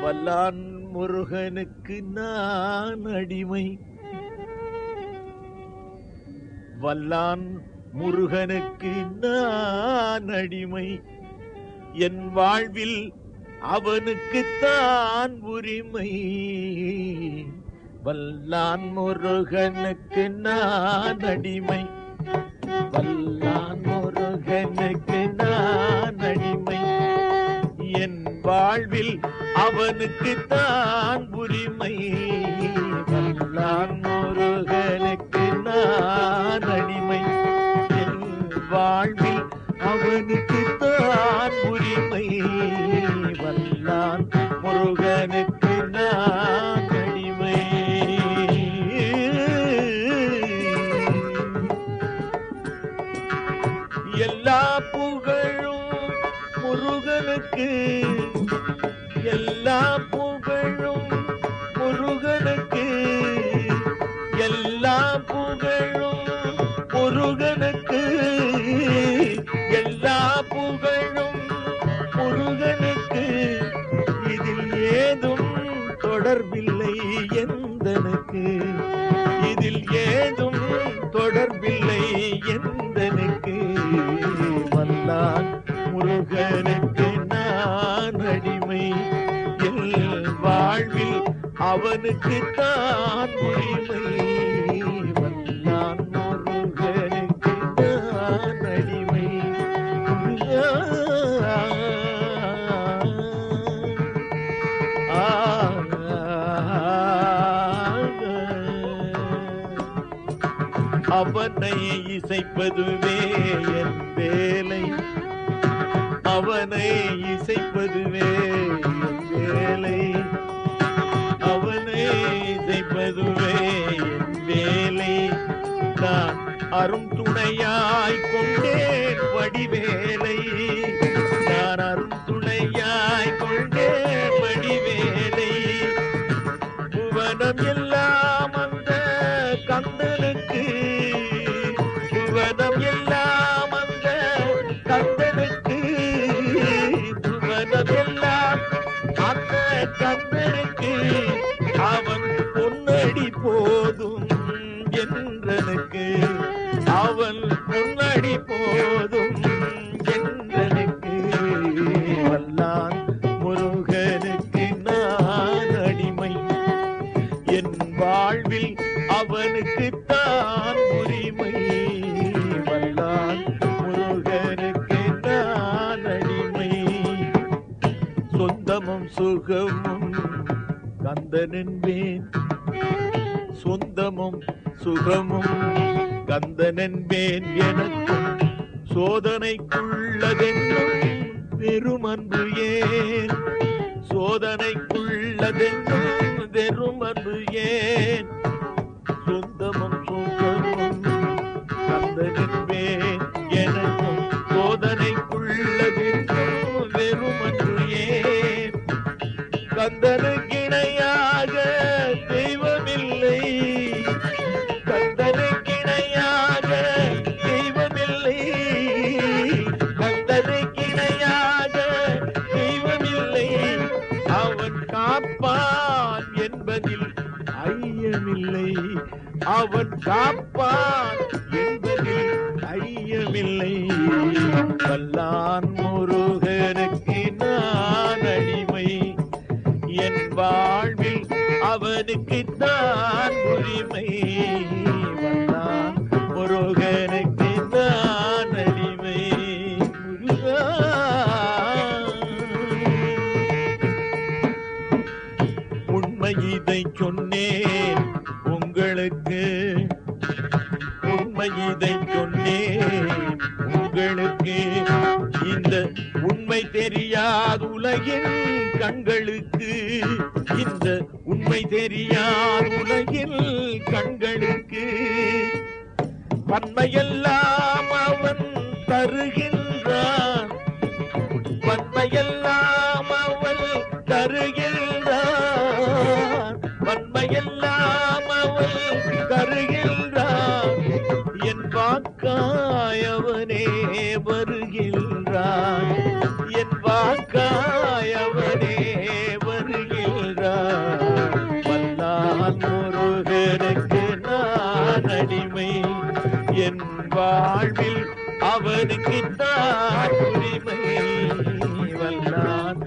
வல்லான் முருகனுக்கு நான் அடிமை, வல்லான் முருகனுக்கு நான் அடிமை, என் வாழ்வில் அவனுக்குத்தான் உரிமை. வல்லான் முருகனுக்கு நான் அடிமை, வல்லான் முருகனுக்கு நான் அடிமை, என் வாழ்வில் அவனுக்குத்தான் உரிமை. வல்லான் முருகனுக்கு நான் அடிமை, என் வாழ்வில் அவனுக்குத்தான் உரிமை. வல்லான் முருகனுக்கு நான் அடிமை. எல்லா புகழும் முருகனுக்கு, எல்லா புகழும் முருகனுக்கு, எல்லா புகழும் முருகனுக்கு, எல்லா புகழும் முருகனுக்கு. இதில் ஏதும் தொடர்பில்லை எந்தனுக்கு, இதில் ஏதும் தொடர்பில்லை எந்தனுக்கு. வல்லான் முருகனுக்கு நான் அடிமை, என் வாழ்வில் அவனுக்குத்தான் உரிமை. வல்லான் முருகனுக்கு நான் அடிமை. அவனை இசைப்பதுவே என் வேலை, அவனை இசைப்பதுவே என் வேலை, அவனை இசைப்பதுவே என் வேலை. நான் அரும் துணையாய் கொண்டேன் வடிவேலை, நான் அரும் துணையாய் கொண்டேன் வடிவேலை. புவனம் எல்லாம் அந்த கந்தனுக்கு, புவனம் எல்லாம் அந்த கந்தனுக்கு, புவனம் எல்லாம் அந்த கந்தனுக்கு. அவன் பொன்னடி போதும் என்றனுக்கு, அவன் பொன்னடி போதும் என்றனுக்கு. வல்லான் முருகனுக்கு நான் அடிமை, என் வாழ்வில் அவனுக்குத்தான் உரிமை. வல்லான் முருகனுக்கு நான் அடிமை. சொந்தமும் சுகமும் கந்தனென்பேன், சொந்தமும் சுகமும் கந்தனென்பேன். எனக்கும் சோதனைக்குள்ளதென்றும் வெறும் அன்பு ஏன், சோதனைக்குள்ளதென்றும் வெறும் அன்பு ஏன். சொந்தமும் சுகமும் கந்தனென்பேன், எனக்கும் சோதனைக்குள்ளதென்றும் வெறும் அன்பு ஏன். கந்தனுக்கு இணையாக தெய்வமில்லை, கந்தனுக்கு இணையாக தெய்வமில்லை, கந்தனுக்கு இணையாக தெய்வமில்லை. அவன் காப்பான் என்பதில் ஐயமில்லை, அவன் காப்பான் என்பதில் ஐயமில்லை. வல்லான் முருகனுக்கு நான் அடிமை, என் வாழ்வில் அவனுக்குத்தான் உரிமை. வந்தான் முருகனுக்கு தான் அடிமை. முருகா உண்மை இதை சொன்னேன் உங்களுக்கு, உண்மை இதை சொன்னேன் உங்களுக்கு. இந்த உண்மை தெரியாத உலகின் கண்களுக்கு, இந்த உண்மை தெரியாத உலகில் கண்களுக்கு வன்மையெல்லாம் அவன் தருகின்றான், வன்மையெல்லாம் அவன் தருகின்றான், வன்மையெல்லாம் அவன் தருகின்றான். என் வாக்காயவனே வருகின்றான், என் வாக்காயவனே வருகின்றான். வந்தான் முருகனுக்கு நான் அடிமை, என் வாழ்வில் அவனுக்கு தான் உரிமை. வந்தான்